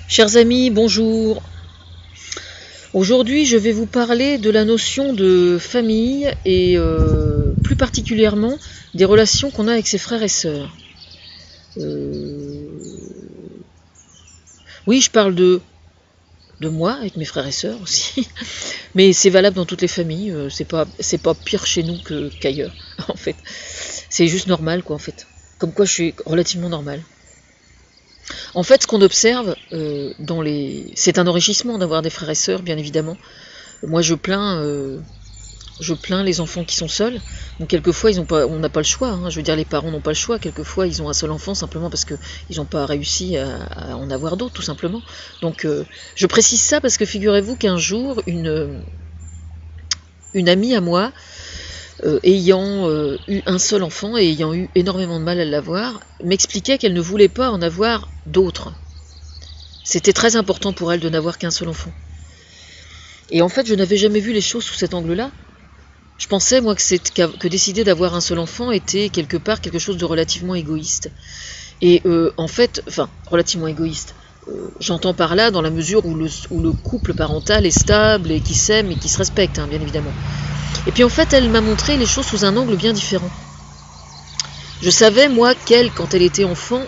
Chers amis, bonjour. Aujourd'hui, je vais vous parler de la notion de famille et plus particulièrement des relations qu'on a avec ses frères et sœurs. Oui, je parle de moi avec mes frères et sœurs aussi, mais c'est valable dans toutes les familles. C'est pas pire chez nous qu'ailleurs, en fait. C'est juste normal, quoi, en fait. Comme quoi, je suis relativement normale. En fait, ce qu'on observe c'est un enrichissement d'avoir des frères et sœurs, bien évidemment. Moi, je plains les enfants qui sont seuls. Donc, quelquefois, on n'a pas le choix. Hein. Je veux dire, les parents n'ont pas le choix. Quelquefois, ils ont un seul enfant simplement parce qu'ils n'ont pas réussi à en avoir d'autres, tout simplement. Donc, je précise ça parce que figurez-vous qu'un jour, une amie à moi, ayant eu un seul enfant et ayant eu énormément de mal à l'avoir, m'expliquait qu'elle ne voulait pas en avoir d'autres. C'était très important pour elle de n'avoir qu'un seul enfant. Et en fait, je n'avais jamais vu les choses sous cet angle-là. Je pensais, moi, que décider d'avoir un seul enfant était quelque part quelque chose de relativement égoïste. Et en fait, enfin, relativement égoïste. J'entends par là dans la mesure où le couple parental est stable et qui s'aime et qui se respecte, hein, bien évidemment. Et puis en fait, elle m'a montré les choses sous un angle bien différent. Je savais, moi, qu'elle, quand elle était enfant,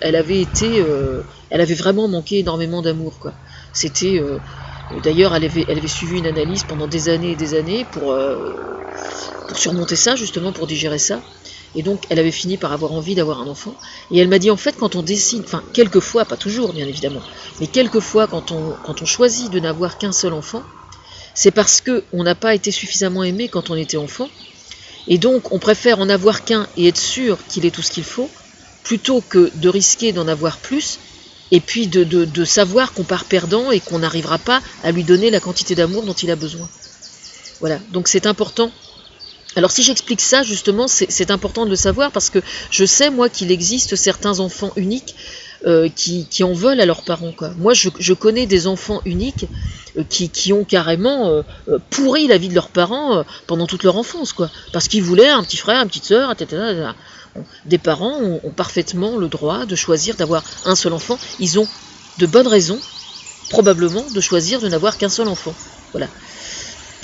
elle avait vraiment manqué énormément d'amour, quoi. C'était... D'ailleurs, elle avait suivi une analyse pendant des années et des années pour surmonter ça, justement, pour digérer ça. Et donc, elle avait fini par avoir envie d'avoir un enfant. Et elle m'a dit, en fait, quand on décide, enfin, quelquefois, pas toujours, bien évidemment, mais quelquefois, quand on choisit de n'avoir qu'un seul enfant, c'est parce qu'on n'a pas été suffisamment aimé quand on était enfant. Et donc, on préfère en avoir qu'un et être sûr qu'il ait tout ce qu'il faut, plutôt que de risquer d'en avoir plus, et puis de savoir qu'on part perdant et qu'on n'arrivera pas à lui donner la quantité d'amour dont il a besoin. Voilà, donc c'est important. Alors si j'explique ça, justement, c'est important de le savoir parce que je sais, moi, qu'il existe certains enfants uniques qui en veulent à leurs parents, quoi. Moi, je connais des enfants uniques qui ont carrément pourri la vie de leurs parents pendant toute leur enfance, quoi. Parce qu'ils voulaient un petit frère, une petite sœur, etc. Des parents ont parfaitement le droit de choisir d'avoir un seul enfant. Ils ont de bonnes raisons, probablement, de choisir de n'avoir qu'un seul enfant. Voilà.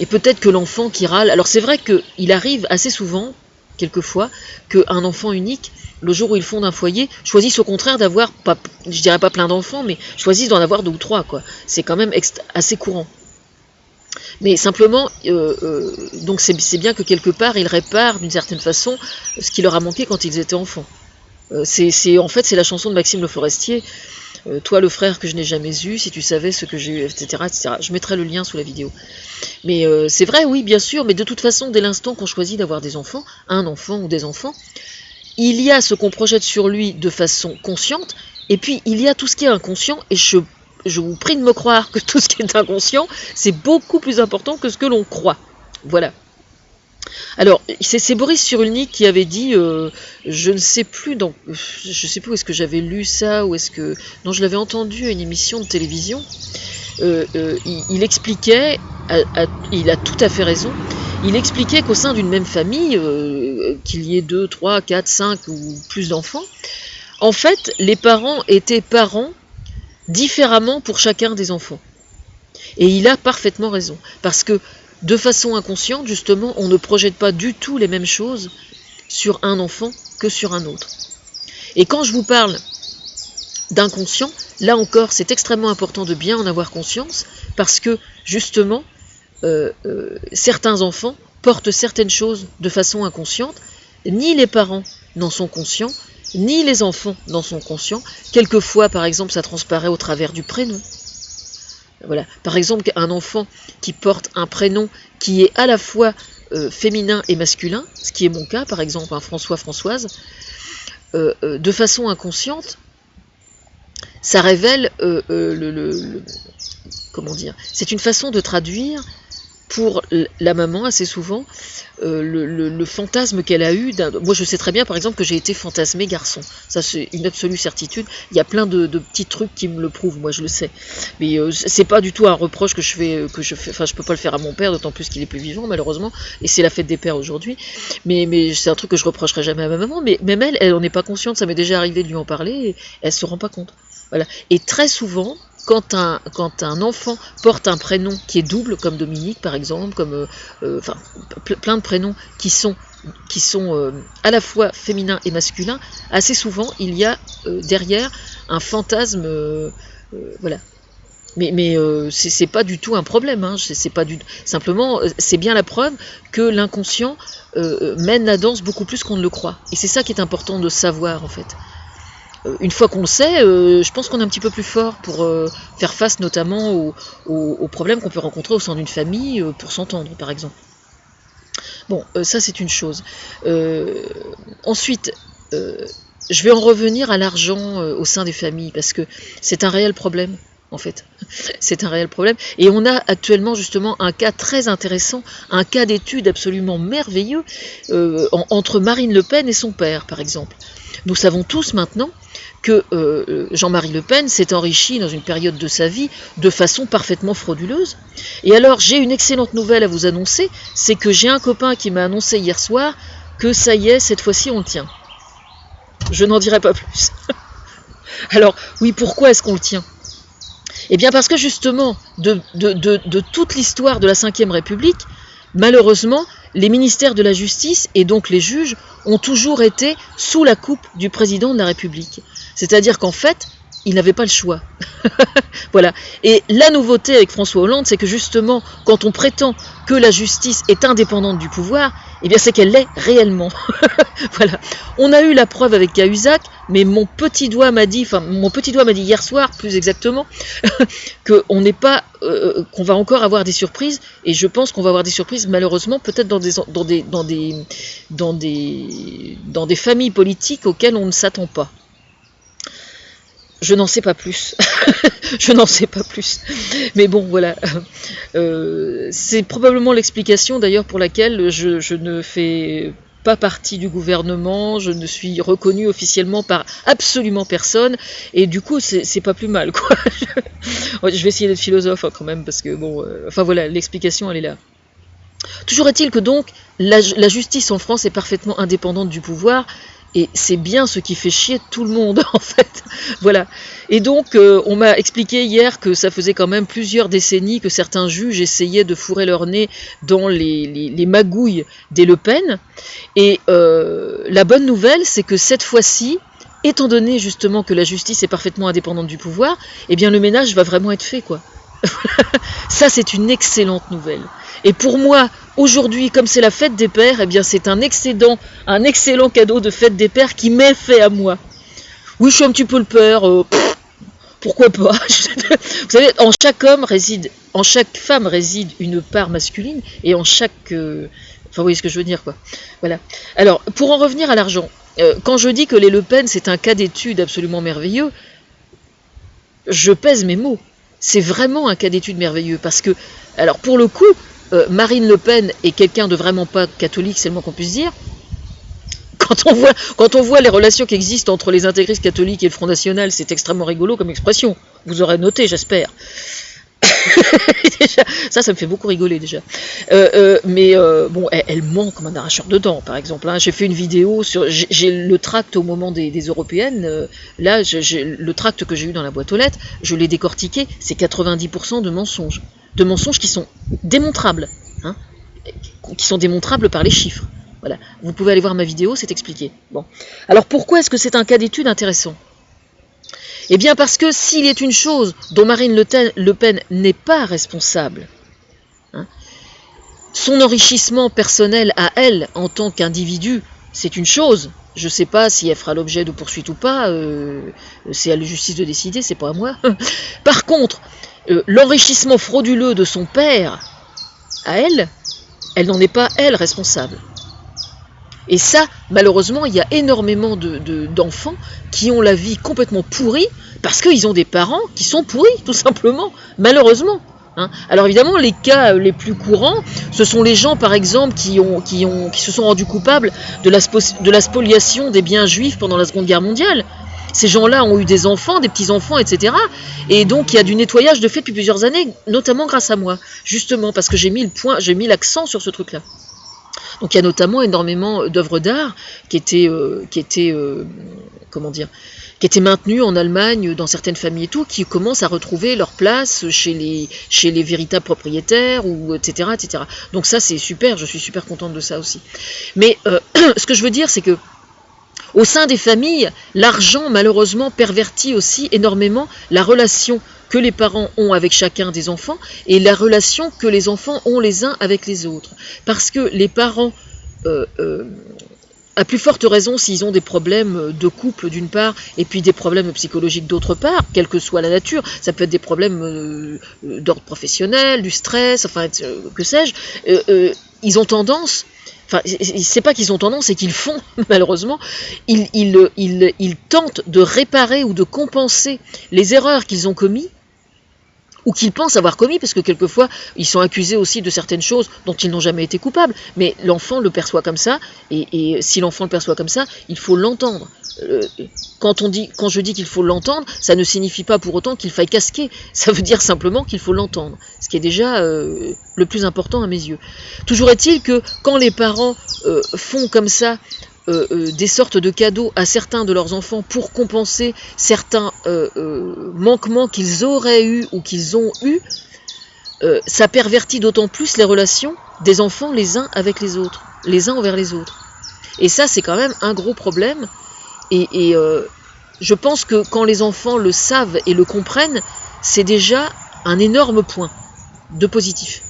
Et peut-être que l'enfant qui râle... Alors c'est vrai qu'il arrive assez souvent, quelquefois, qu'un enfant unique, le jour où il fonde un foyer, choisisse au contraire d'avoir, je dirais pas plein d'enfants, mais choisisse d'en avoir 2 ou 3, quoi. C'est quand même assez courant. Mais simplement, donc c'est bien que quelque part, ils réparent d'une certaine façon ce qui leur a manqué quand ils étaient enfants. En fait, c'est la chanson de Maxime Le Forestier. Toi, le frère que je n'ai jamais eu, si tu savais ce que j'ai eu, etc., etc. Je mettrai le lien sous la vidéo. Mais c'est vrai, oui, bien sûr, mais de toute façon, dès l'instant qu'on choisit d'avoir des enfants, un enfant ou des enfants, il y a ce qu'on projette sur lui de façon consciente, et puis il y a tout ce qui est inconscient, et je vous prie de me croire que tout ce qui est inconscient, c'est beaucoup plus important que ce que l'on croit. Voilà. Alors, c'est Boris Cyrulnik qui avait dit, je ne sais plus où est-ce que j'avais lu ça, ou est-ce que... Non, je l'avais entendu à une émission de télévision. Il expliquait, il a tout à fait raison, il expliquait qu'au sein d'une même famille, qu'il y ait 2, 3, 4, 5 ou plus d'enfants, en fait, les parents étaient parents différemment pour chacun des enfants. Et il a parfaitement raison, parce que de façon inconsciente, justement, on ne projette pas du tout les mêmes choses sur un enfant que sur un autre. Et quand je vous parle d'inconscient, là encore, c'est extrêmement important de bien en avoir conscience, parce que, justement, certains enfants portent certaines choses de façon inconsciente, ni les parents n'en sont conscients, ni les enfants n'en sont conscients. Quelquefois, par exemple, ça transparaît au travers du prénom. Voilà. Par exemple, un enfant qui porte un prénom qui est à la fois féminin et masculin, ce qui est mon cas, par exemple, un François, Françoise, de façon inconsciente, ça révèle comment dire, c'est une façon de traduire pour la maman, assez souvent, le fantasme qu'elle a eu. Moi, je sais très bien, par exemple, que j'ai été fantasmée garçon. Ça, c'est une absolue certitude. Il y a plein de petits trucs qui me le prouvent, moi, je le sais. Mais c'est pas du tout un reproche que je fais. Enfin, je peux pas le faire à mon père, d'autant plus qu'il est plus vivant, malheureusement. Et c'est la fête des pères aujourd'hui. Mais c'est un truc que je reprocherai jamais à ma maman. Mais même elle en est pas consciente. Ça m'est déjà arrivé de lui en parler. Et elle se rend pas compte. Voilà. Et très souvent, quand un enfant porte un prénom qui est double, comme Dominique par exemple, comme enfin plein de prénoms qui sont à la fois féminins et masculins, assez souvent il y a derrière un fantasme, voilà. Mais c'est pas du tout un problème, hein. C'est pas simplement c'est bien la preuve que l'inconscient mène la danse beaucoup plus qu'on ne le croit. Et c'est ça qui est important de savoir en fait. Une fois qu'on le sait, je pense qu'on est un petit peu plus fort pour faire face notamment aux problèmes qu'on peut rencontrer au sein d'une famille pour s'entendre, par exemple. Bon, ça c'est une chose. Ensuite, je vais en revenir à l'argent au sein des familles, parce que c'est un réel problème, en fait. C'est un réel problème. Et on a actuellement justement un cas très intéressant, un cas d'étude absolument merveilleux entre Marine Le Pen et son père, par exemple. Nous savons tous maintenant que Jean-Marie Le Pen s'est enrichi dans une période de sa vie de façon parfaitement frauduleuse. Et alors, j'ai une excellente nouvelle à vous annoncer, c'est que j'ai un copain qui m'a annoncé hier soir que ça y est, cette fois-ci on le tient. Je n'en dirai pas plus. Alors, oui, pourquoi est-ce qu'on le tient ? Eh bien parce que justement, de toute l'histoire de la Ve République, malheureusement, les ministères de la Justice et donc les juges ont toujours été sous la coupe du président de la République. C'est-à-dire qu'en fait, ils n'avaient pas le choix. Voilà. Et la nouveauté avec François Hollande, c'est que justement, quand on prétend que la justice est indépendante du pouvoir, eh bien c'est qu'elle l'est réellement. Voilà. On a eu la preuve avec Cahuzac, mais mon petit doigt m'a dit hier soir, plus exactement, qu'on n'est pas, qu'on va encore avoir des surprises, et je pense qu'on va avoir des surprises malheureusement peut-être dans des familles politiques auxquelles on ne s'attend pas. Je n'en sais pas plus. Je n'en sais pas plus. Mais bon, voilà. C'est probablement l'explication d'ailleurs pour laquelle je ne fais pas partie du gouvernement, je ne suis reconnue officiellement par absolument personne, et du coup c'est pas plus mal, quoi. Je vais essayer d'être philosophe hein, quand même, parce que bon, enfin voilà, l'explication elle est là. Toujours est-il que donc la justice en France est parfaitement indépendante du pouvoir, et c'est bien ce qui fait chier tout le monde, en fait. Voilà. Et donc, on m'a expliqué hier que ça faisait quand même plusieurs décennies que certains juges essayaient de fourrer leur nez dans les magouilles des Le Pen. Et la bonne nouvelle, c'est que cette fois-ci, étant donné justement que la justice est parfaitement indépendante du pouvoir, eh bien le ménage va vraiment être fait, quoi. Ça, c'est une excellente nouvelle. Et pour moi, aujourd'hui, comme c'est la fête des pères, eh bien c'est un excellent cadeau de fête des pères qui m'est fait à moi. Oui, je suis un petit peu le père, pourquoi pas. Vous savez, en chaque femme réside une part masculine, et en chaque... enfin, vous voyez ce que je veux dire, quoi. Voilà. Alors, pour en revenir à l'argent, quand je dis que les Le Pen, c'est un cas d'étude absolument merveilleux, je pèse mes mots. C'est vraiment un cas d'étude merveilleux, parce que, alors pour le coup, Marine Le Pen est quelqu'un de vraiment pas catholique, c'est le moins qu'on puisse dire. Quand on voit les relations qui existent entre les intégristes catholiques et le Front National, c'est extrêmement rigolo comme expression. Vous aurez noté, j'espère. Déjà, ça me fait beaucoup rigoler déjà. Mais bon, elle ment comme un arracheur de dents, par exemple. Hein. J'ai fait une vidéo sur, j'ai le tract au moment des européennes. Là, le tract que j'ai eu dans la boîte aux lettres, je l'ai décortiqué. C'est 90% de mensonges qui sont démontrables, hein, qui sont démontrables par les chiffres. Voilà. Vous pouvez aller voir ma vidéo, c'est expliqué. Bon. Alors pourquoi est-ce que c'est un cas d'étude intéressant ? Eh bien parce que s'il est une chose dont Marine Le Pen n'est pas responsable, hein, son enrichissement personnel à elle en tant qu'individu, c'est une chose. Je ne sais pas si elle fera l'objet de poursuites ou pas, c'est à la justice de décider, c'est pas à moi. Par contre, l'enrichissement frauduleux de son père, à elle n'en est pas, elle, responsable. Et ça, malheureusement, il y a énormément d'enfants qui ont la vie complètement pourrie parce qu'ils ont des parents qui sont pourris, tout simplement, malheureusement. Hein. Alors évidemment, les cas les plus courants, ce sont les gens, par exemple, qui se sont rendus coupables de la spoliation des biens juifs pendant la Seconde Guerre mondiale. Ces gens-là ont eu des enfants, des petits-enfants, etc. Et donc il y a du nettoyage de fait depuis plusieurs années, notamment grâce à moi, justement, parce que j'ai mis l'accent sur ce truc-là. Donc il y a notamment énormément d'œuvres d'art qui étaient maintenues en Allemagne dans certaines familles et tout, qui commencent à retrouver leur place chez les véritables propriétaires, ou etc., etc. Donc ça c'est super, je suis super contente de ça aussi. Mais ce que je veux dire, c'est que au sein des familles, l'argent malheureusement pervertit aussi énormément la relation que les parents ont avec chacun des enfants et la relation que les enfants ont les uns avec les autres. Parce que les parents, à plus forte raison s'ils ont des problèmes de couple d'une part et puis des problèmes psychologiques d'autre part, quelle que soit la nature, ça peut être des problèmes d'ordre professionnel, du stress, enfin que sais-je, ils ont tendance... Enfin, c'est pas qu'ils ont tendance, c'est qu'ils font, malheureusement, ils tentent de réparer ou de compenser les erreurs qu'ils ont commises, ou qu'ils pensent avoir commis, parce que quelquefois, ils sont accusés aussi de certaines choses dont ils n'ont jamais été coupables. Mais l'enfant le perçoit comme ça, et si l'enfant le perçoit comme ça, il faut l'entendre. Quand je dis qu'il faut l'entendre, ça ne signifie pas pour autant qu'il faille casquer. Ça veut dire simplement qu'il faut l'entendre, ce qui est déjà le plus important à mes yeux. Toujours est-il que quand les parents font comme ça des sortes de cadeaux à certains de leurs enfants pour compenser certains manquements qu'ils auraient eus ou qu'ils ont eus, ça pervertit d'autant plus les relations des enfants les uns avec les autres, les uns envers les autres. Et ça, c'est quand même un gros problème. Et je pense que quand les enfants le savent et le comprennent, c'est déjà un énorme point de positif.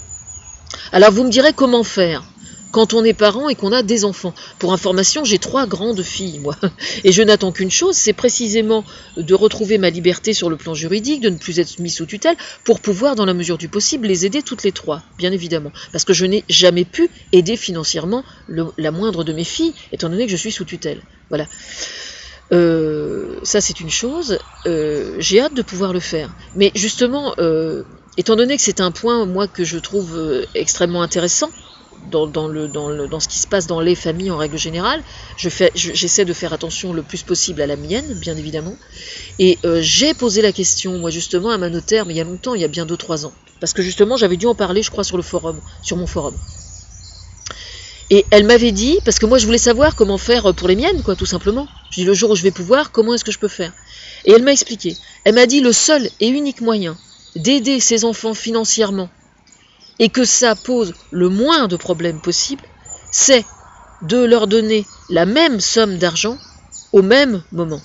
Alors vous me direz comment faire quand on est parent et qu'on a des enfants. Pour information, j'ai 3 grandes filles, moi. Et je n'attends qu'une chose, c'est précisément de retrouver ma liberté sur le plan juridique, de ne plus être mis sous tutelle, pour pouvoir, dans la mesure du possible, les aider toutes les 3, bien évidemment. Parce que je n'ai jamais pu aider financièrement la moindre de mes filles, étant donné que je suis sous tutelle. Voilà. Ça c'est une chose, j'ai hâte de pouvoir le faire. Mais justement, étant donné que c'est un point, moi, que je trouve extrêmement intéressant, dans ce qui se passe dans les familles en règle générale, j'essaie de faire attention le plus possible à la mienne, bien évidemment, et j'ai posé la question, moi justement, à ma notaire, mais il y a longtemps, il y a bien 2-3 ans, parce que justement j'avais dû en parler, je crois, sur mon forum. Et elle m'avait dit, parce que moi je voulais savoir comment faire pour les miennes, quoi, tout simplement. Je dis, le jour où je vais pouvoir, comment est-ce que je peux faire? Et elle m'a expliqué. Elle m'a dit, le seul et unique moyen d'aider ses enfants financièrement, et que ça pose le moins de problèmes possible, c'est de leur donner la même somme d'argent au même moment.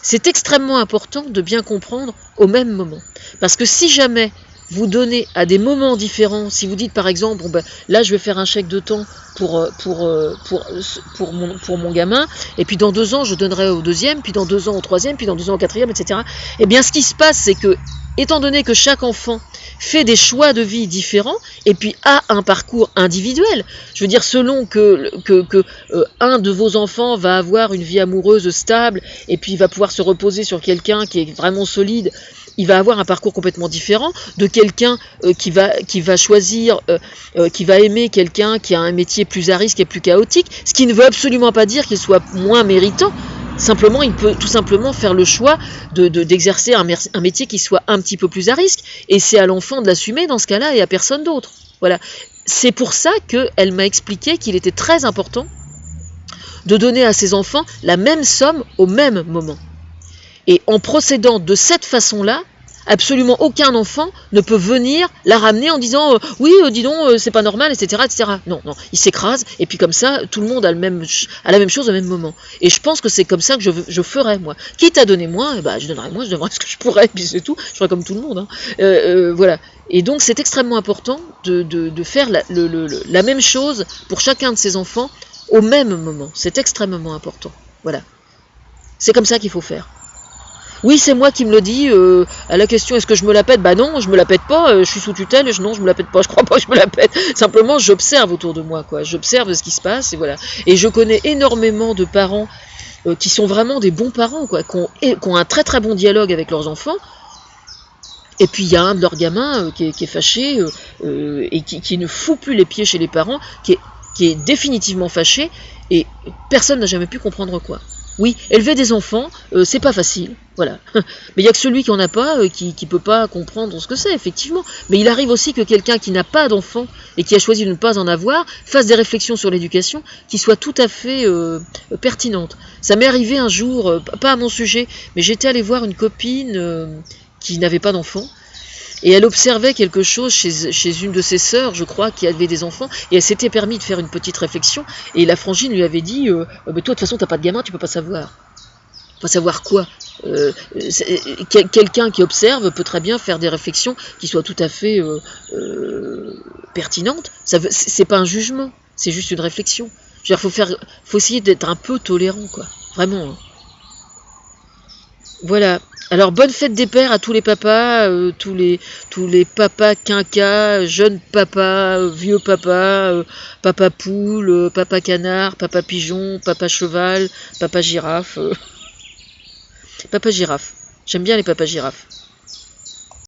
C'est extrêmement important de bien comprendre au même moment. Parce que si jamais vous donnez à des moments différents, si vous dites par exemple, bon ben, là je vais faire un chèque de temps pour mon gamin, et puis dans 2 ans je donnerai au deuxième, puis dans 2 ans au troisième, puis dans 2 ans au quatrième, etc. Eh bien ce qui se passe, c'est que, étant donné que chaque enfant fait des choix de vie différents, et puis a un parcours individuel, je veux dire, selon que un de vos enfants va avoir une vie amoureuse stable, et puis il va pouvoir se reposer sur quelqu'un qui est vraiment solide, il va avoir un parcours complètement différent de quelqu'un qui va choisir, qui va aimer quelqu'un qui a un métier plus à risque et plus chaotique, ce qui ne veut absolument pas dire qu'il soit moins méritant. Simplement, il peut tout simplement faire le choix d'exercer un métier qui soit un petit peu plus à risque, et c'est à l'enfant de l'assumer dans ce cas-là et à personne d'autre. Voilà. C'est pour ça qu'elle m'a expliqué qu'il était très important de donner à ses enfants la même somme au même moment. Et en procédant de cette façon-là, absolument aucun enfant ne peut venir la ramener en disant oui, dis donc, c'est pas normal, etc., etc. Non, il s'écrase, et puis comme ça, tout le monde a la même chose au même moment. Et je pense que c'est comme ça que je ferais, moi. Quitte à donner moins, je donnerais moins, je donnerais ce que je pourrais, et puis c'est tout, je ferais comme tout le monde. Hein. Voilà. Et donc c'est extrêmement important de faire la même chose pour chacun de ses enfants au même moment. C'est extrêmement important. Voilà. C'est comme ça qu'il faut faire. Oui, c'est moi qui me le dis, à la question est-ce que je me la pète? Bah non, je me la pète pas, je suis sous tutelle, non, je me la pète pas, je crois pas que je me la pète. Simplement, j'observe autour de moi, quoi. J'observe ce qui se passe, et voilà. Et je connais énormément de parents qui sont vraiment des bons parents, quoi, qui ont un très très bon dialogue avec leurs enfants, Et puis il y a un de leurs gamins qui est fâché et qui ne fout plus les pieds chez les parents, qui est définitivement fâché, et personne n'a jamais pu comprendre quoi. Oui, élever des enfants, c'est pas facile, voilà. Mais il n'y a que celui qui en a pas qui peut pas comprendre ce que c'est, effectivement. Mais il arrive aussi que quelqu'un qui n'a pas d'enfant et qui a choisi de ne pas en avoir fasse des réflexions sur l'éducation qui soient tout à fait pertinentes. Ça m'est arrivé un jour, pas à mon sujet, mais j'étais allée voir une copine qui n'avait pas d'enfant. Et elle observait quelque chose chez une de ses sœurs, je crois, qui avait des enfants, et elle s'était permis de faire une petite réflexion, et la frangine lui avait dit mais toi, de toute façon, t'as pas de gamin, tu peux pas savoir. Pas savoir quoi. Quelqu'un qui observe peut très bien faire des réflexions qui soient tout à fait pertinentes. C'est pas un jugement, c'est juste une réflexion. Je veux dire, faut essayer d'être un peu tolérant, quoi. Vraiment. Hein. Voilà. Alors bonne fête des pères à tous les papas, tous les papas quinquas, jeunes papas, vieux papas, papa poule, papa canard, papa pigeon, papa cheval, papa girafe. Papa girafe. J'aime bien les papas girafes.